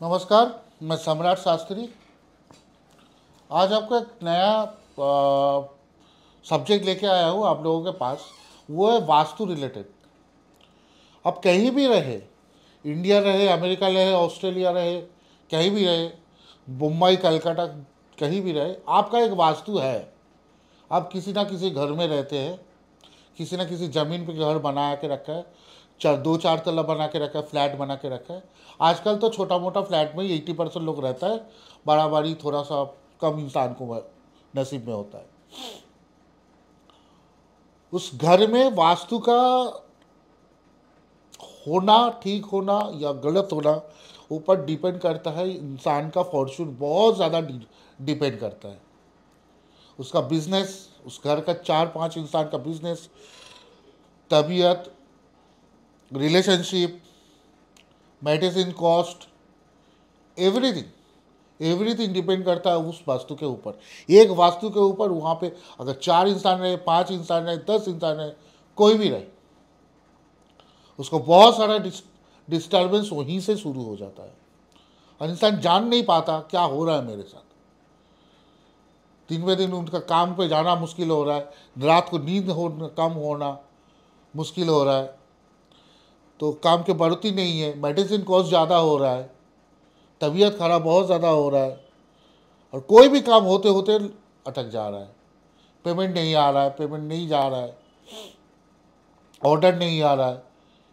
नमस्कार, मैं सम्राट शास्त्री। आज आपको एक नया सब्जेक्ट लेके आया हूँ आप लोगों के पास। वो है वास्तु रिलेटेड। अब कहीं भी रहे, इंडिया रहे, अमेरिका रहे, ऑस्ट्रेलिया रहे, कहीं भी रहे, मुंबई कलकत्ता, कहीं भी रहे, आपका एक वास्तु है। आप किसी ना किसी घर में रहते हैं, किसी ना किसी ज़मीन पे घर बना के रखा है, दो चार तला बना के रखा है, फ्लैट बना के रखा है। आजकल तो छोटा मोटा फ्लैट में ही 80% लोग रहता है, बड़ा बाड़ी थोड़ा सा कम इंसान को नसीब में होता है। उस घर में वास्तु का होना, ठीक होना या गलत होना ऊपर डिपेंड करता है। इंसान का फॉर्चून बहुत ज़्यादा डिपेंड करता है। उसका बिजनेस, उस घर का 4-5 इंसान का बिजनेस, तबीयत, relationship, medicine cost, everything depend करता है उस वास्तु के ऊपर। एक वास्तु के ऊपर वहाँ पे अगर 4 इंसान रहे, 5 इंसान रहे, 10 इंसान रहे, कोई भी रहे, उसको बहुत सारा डिस्टर्बेंस वहीं से शुरू हो जाता है और इंसान जान नहीं पाता क्या हो रहा है मेरे साथ। दिन ब दिन उनका काम पे जाना मुश्किल हो रहा है, रात को नींद कम होना मुश्किल हो रहा है, तो काम के बढ़ोतरी नहीं है, मेडिसिन कॉस्ट ज़्यादा हो रहा है, तबीयत खराब बहुत ज़्यादा हो रहा है, और कोई भी काम होते होते अटक जा रहा है। पेमेंट नहीं आ रहा है, पेमेंट नहीं जा रहा है, ऑर्डर नहीं आ रहा है,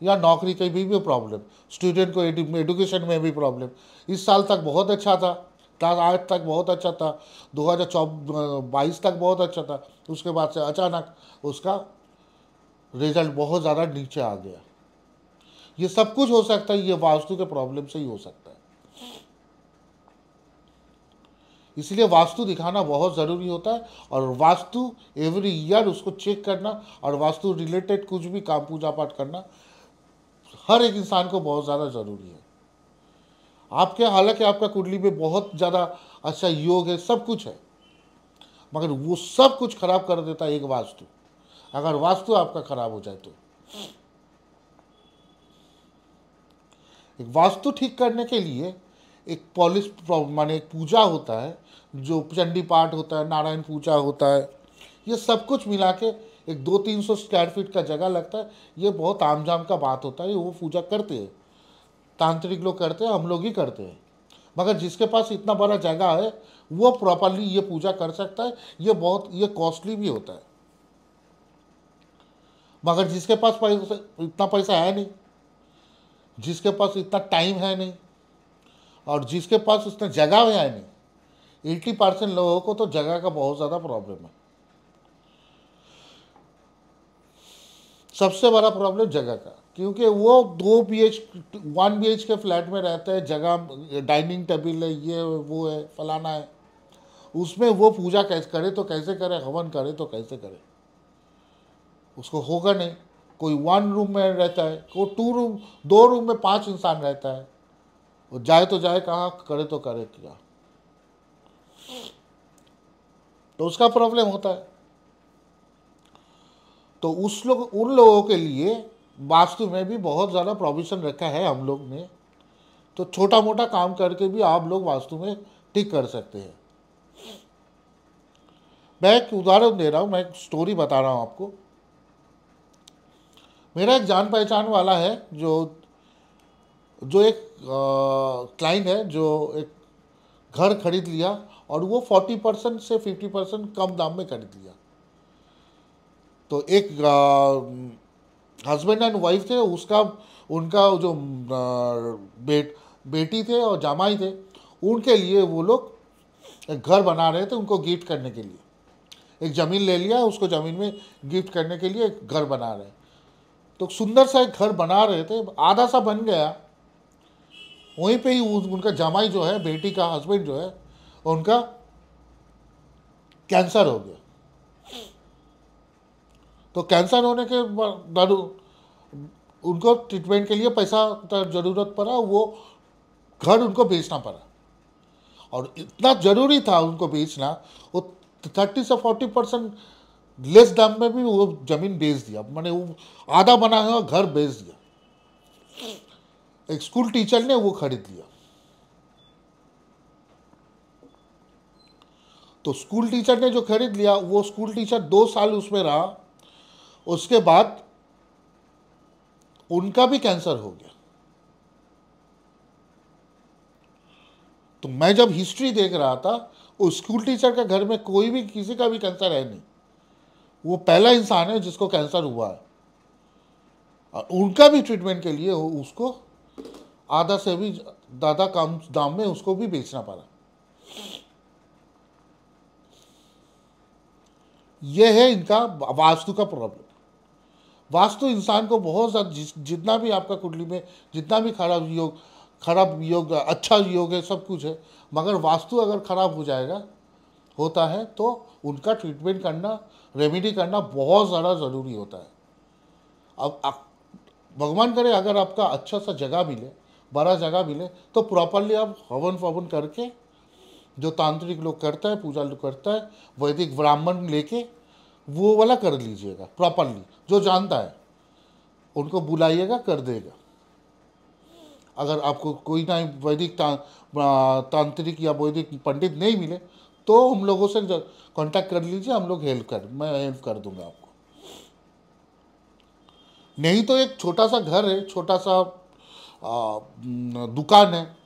या नौकरी की भी प्रॉब्लम, स्टूडेंट को एजुकेशन में भी प्रॉब्लम। इस साल तक बहुत अच्छा था, क्लास 8 तक बहुत अच्छा था, 2022 तक बहुत अच्छा था, उसके बाद से अचानक उसका रिजल्ट बहुत ज़्यादा नीचे आ गया। ये सब कुछ हो सकता है, ये वास्तु के प्रॉब्लम से ही हो सकता है। इसलिए वास्तु दिखाना बहुत ज़रूरी होता है, और वास्तु एवरी ईयर उसको चेक करना और वास्तु रिलेटेड कुछ भी काम पूजा पाठ करना हर एक इंसान को बहुत ज़्यादा ज़रूरी है। आपके हालांकि आपका कुंडली में बहुत ज़्यादा अच्छा योग है, सब कुछ है, मगर वो सब कुछ खराब कर देता है एक वास्तु। अगर वास्तु आपका खराब हो जाए तो एक वास्तु ठीक करने के लिए एक पॉलिश माने एक पूजा होता है, जो चंडी पाठ होता है, नारायण पूजा होता है, ये सब कुछ मिला के एक 200-300 स्क्वायर फीट का जगह लगता है। ये बहुत आमजाम का बात होता है, वो पूजा करते हैं, तांत्रिक लोग करते हैं, हम लोग ही करते हैं। मगर जिसके पास इतना बड़ा जगह है वो प्रॉपरली ये पूजा कर सकता है। ये कॉस्टली भी होता है, मगर जिसके पास इतना पैसा है नहीं, जिसके पास इतना टाइम है नहीं, और जिसके पास उतना जगह है नहीं, 80% लोगों को तो जगह का बहुत ज़्यादा प्रॉब्लम है। सबसे बड़ा प्रॉब्लम जगह का, क्योंकि वो 1 BH के फ्लैट में रहते हैं, जगह डाइनिंग टेबल है, ये वो है, फलाना है, उसमें वो पूजा कैसे करे तो कैसे करे, हवन करे तो कैसे करे, उसको होगा नहीं। कोई 1 रूम में रहता है, कोई 2 रूम में 5 इंसान रहता है, वो जाए तो जाए कहाँ, करे तो करे क्या, तो उसका प्रॉब्लम होता है। तो उन लोगों के लिए वास्तु में भी बहुत ज़्यादा प्रोविज़न रखा है हम लोग ने। तो छोटा मोटा काम करके भी आप लोग वास्तु में ठीक कर सकते हैं। मैं एक उदाहरण दे रहा हूँ, मैं एक स्टोरी बता रहा हूँ आपको। मेरा एक जान पहचान वाला है, जो एक क्लाइंट है, जो एक घर खरीद लिया, और वो 40% से 50% कम दाम में खरीद लिया। तो एक हस्बैंड एंड वाइफ थे, उनका जो बेटी थे और जामाई थे, उनके लिए वो लोग एक घर बना रहे थे, उनको गिफ्ट करने के लिए। एक ज़मीन ले लिया, उसको ज़मीन में गिफ्ट करने के लिए एक घर बना रहे। तो सुंदर सा एक घर बना रहे थे, आधा सा बन गया, वहीं पे ही उनका जामाई जो है, बेटी का हस्बैंड जो है, उनका कैंसर हो गया। तो कैंसर होने के बाद उनको ट्रीटमेंट के लिए पैसा ज़रूरत पड़ा, वो घर उनको बेचना पड़ा, और इतना ज़रूरी था उनको बेचना, वो 30 से 40% लेस दाम में भी वो ज़मीन बेच दिया, मैंने वो आधा बना हुआ घर बेच दिया। एक स्कूल टीचर ने वो खरीद लिया। तो स्कूल टीचर ने जो खरीद लिया, वो स्कूल टीचर 2 साल उसमें रहा, उसके बाद उनका भी कैंसर हो गया। तो मैं जब हिस्ट्री देख रहा था, उस स्कूल टीचर के घर में कोई भी किसी का भी कैंसर है नहीं, वो पहला इंसान है जिसको कैंसर हुआ है, और उनका भी ट्रीटमेंट के लिए उसको आधा से भी ज़्यादा कम दाम में उसको भी बेचना पड़ा। यह है इनका वास्तु का प्रॉब्लम। वास्तु इंसान को बहुत ज़्यादा, जितना भी आपका कुंडली में जितना भी खराब योग अच्छा योग है, सब कुछ है, मगर वास्तु अगर खराब हो जाएगा होता है तो उनका ट्रीटमेंट करना, रेमेडी करना बहुत ज़्यादा ज़रूरी होता है। अब भगवान करे अगर आपका अच्छा सा जगह मिले, बड़ा जगह मिले, तो प्रॉपरली आप हवन फवन करके, जो तांत्रिक लोग करता है, पूजा लोग करता है, वैदिक ब्राह्मण लेके वो वाला कर लीजिएगा प्रॉपरली। जो जानता है उनको बुलाइएगा, कर देगा। अगर आपको कोई ना वैदिक तांत्रिक या वैदिक पंडित नहीं मिले तो हम लोगों से कांटेक्ट कर लीजिए, हम लोग मैं हेल्प कर दूंगा आपको। नहीं तो एक छोटा सा घर है, छोटा सा दुकान है,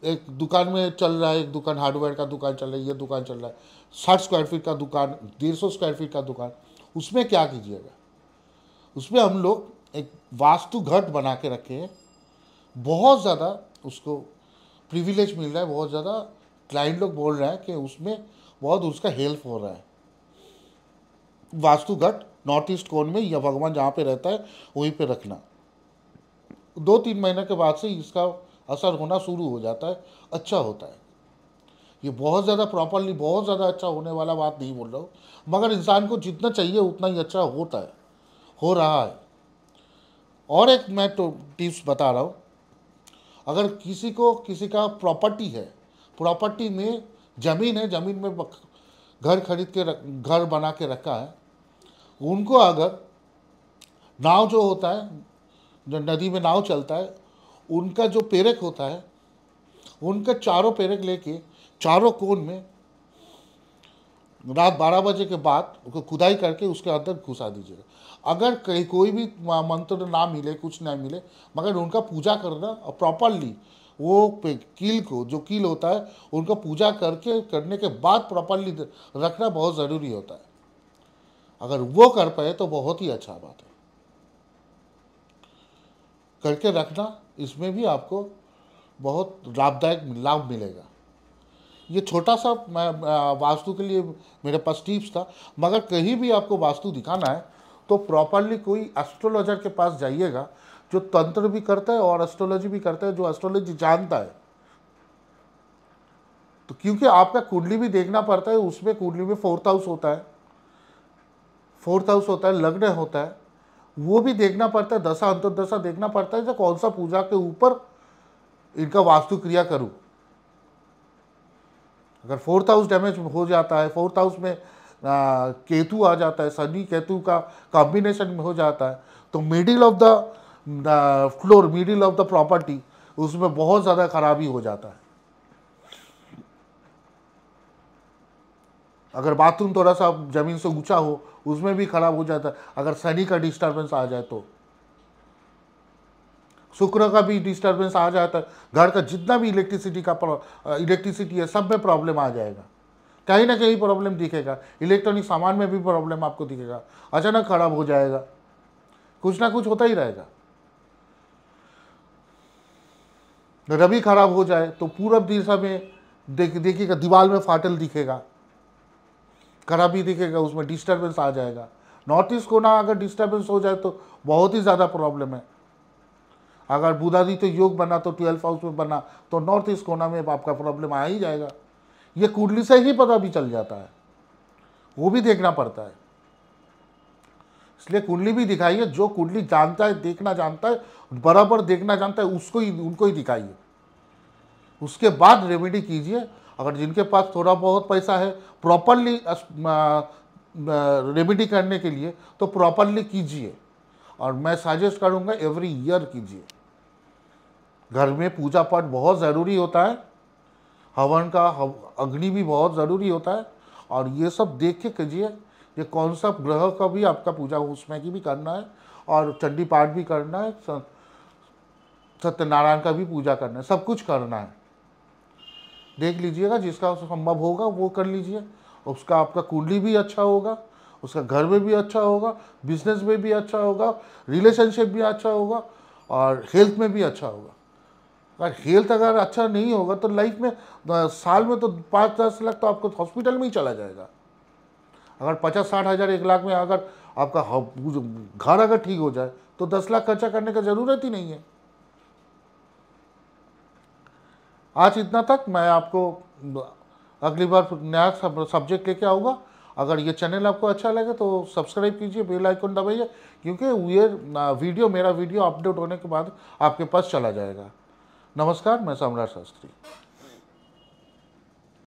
एक दुकान में चल रहा है, एक दुकान हार्डवेयर का दुकान चल रहा है, ये दुकान चल रहा है, 60 स्क्वायर फीट का दुकान, 150 स्क्वायर फीट का दुकान, उसमें क्या कीजिएगा? उसमें हम लोग एक वास्तु घट बना के रखे हैं। बहुत ज़्यादा उसको प्रिविलेज मिल रहा है, बहुत ज़्यादा क्लाइंट लोग बोल रहे हैं कि उसमें बहुत उसका हेल्प हो रहा है। वास्तु घट नॉर्थ ईस्ट कोन में, या भगवान जहाँ पे रहता है वहीं पे रखना। 2-3 महीने के बाद से इसका असर होना शुरू हो जाता है, अच्छा होता है। ये बहुत ज़्यादा प्रॉपरली बहुत ज़्यादा अच्छा होने वाला बात नहीं बोल रहा हूँ, मगर इंसान को जितना चाहिए उतना ही अच्छा होता है, हो रहा है। और एक मैं तो टिप्स बता रहा हूँ, अगर किसी का प्रॉपर्टी है, प्रॉपर्टी में ज़मीन है, ज़मीन में घर खरीद के घर बना के रखा है, उनको अगर नाव जो होता है, जो नदी में नाव चलता है, उनका जो पेरेक होता है, उनका चारों पेरेक लेके चारों कोन में रात 12 बजे के बाद उसको खुदाई करके उसके अंदर घुसा दीजिएगा। अगर कहीं कोई भी मंत्र ना मिले, कुछ ना मिले, मगर उनका पूजा करना और प्रॉपरली वो कील को, जो कील होता है, उनका पूजा करने के बाद प्रॉपरली रखना बहुत ज़रूरी होता है। अगर वो कर पाए तो बहुत ही अच्छा बात है, करके रखना। इसमें भी आपको बहुत लाभदायक लाभ मिलेगा। ये छोटा सा मैं वास्तु के लिए मेरे पास टिप्स था, मगर कहीं भी आपको वास्तु दिखाना है तो प्रॉपरली कोई एस्ट्रोलॉजर के पास जाइएगा, जो तंत्र भी करता है और एस्ट्रोलॉजी भी करता है, जो एस्ट्रोलॉजी जानता है। तो क्योंकि आपका कुंडली भी देखना पड़ता है, उसमें कुंडली में 4th हाउस होता है, 4th हाउस होता है, लग्न होता है, वो भी देखना पड़ता है, दशा अंतर्दशा देखना पड़ता है, जो कौन सा पूजा के ऊपर इनका वास्तु क्रिया करूँ। अगर 4th हाउस डैमेज हो जाता है, 4th हाउस में केतु आ जाता है, शनि केतु का कॉम्बिनेशन में हो जाता है, तो middle of the floor, middle of the property, उसमें बहुत ज़्यादा खराबी हो जाता है। अगर बाथरूम थोड़ा सा ज़मीन से ऊंचा हो, उसमें भी खराब हो जाता है। अगर शनि का डिस्टर्बेंस आ जाए तो, शुक्र का भी डिस्टर्बेंस आ जाता है, घर का जितना भी इलेक्ट्रिसिटी है, सब में प्रॉब्लम आ जाएगा। कहीं ना कहीं प्रॉब्लम दिखेगा, इलेक्ट्रॉनिक सामान में भी प्रॉब्लम आपको दिखेगा, अचानक खराब हो जाएगा, कुछ ना कुछ होता ही रहेगा। रवि खराब हो जाए तो पूरब दिशा में देखिएगा दीवार में फाटल दिखेगा, खराबी दिखेगा, उसमें डिस्टर्बेंस आ जाएगा। नॉर्थ ईस्ट कोना अगर डिस्टर्बेंस हो जाए तो बहुत ही ज़्यादा प्रॉब्लम है। अगर बुधादित्य योग बना तो 12th हाउस में बना तो नॉर्थ ईस्ट कोना में आपका प्रॉब्लम आ ही जाएगा। ये कुंडली से ही पता भी चल जाता है, वो भी देखना पड़ता है। इसलिए कुंडली भी दिखाइए, जो कुंडली जानता है, देखना जानता है, बराबर देखना जानता है, उनको ही दिखाइए। उसके बाद रेमेडी कीजिए। अगर जिनके पास थोड़ा बहुत पैसा है प्रॉपरली रेमेडी करने के लिए, तो प्रॉपरली कीजिए। और मैं सजेस्ट करूंगा एवरी ईयर कीजिए। घर में पूजा पाठ बहुत ज़रूरी होता है, हवन का अग्नि भी बहुत ज़रूरी होता है, और ये सब देख के कीजिए। ये कौन सा ग्रह का भी आपका पूजा उसमें की भी करना है, और चंडी पाठ भी करना है, सत्यनारायण का भी पूजा करना है, सब कुछ करना है। देख लीजिएगा, जिसका संभव होगा वो कर लीजिए। उसका आपका कुंडली भी अच्छा होगा, उसका घर में भी अच्छा होगा, बिजनेस में भी अच्छा होगा, रिलेशनशिप भी अच्छा होगा, और हेल्थ में भी अच्छा होगा। अगर हेल्थ अगर अच्छा नहीं होगा तो लाइफ में साल में तो 5-10 लाख तो आपको हॉस्पिटल में ही चला जाएगा। अगर 50-60 हज़ार 1 लाख में अगर आपका घर अगर ठीक हो जाए तो 10 लाख खर्चा करने का ज़रूरत ही नहीं है। आज इतना तक। मैं आपको अगली बार नया सब्जेक्ट लेके आऊँगा। अगर ये चैनल आपको अच्छा लगे तो सब्सक्राइब कीजिए, बेल आइकन दबाइए, क्योंकि ये मेरा वीडियो अपलोड होने के बाद आपके पास चला जाएगा। नमस्कार, मैं सम्राट शास्त्री।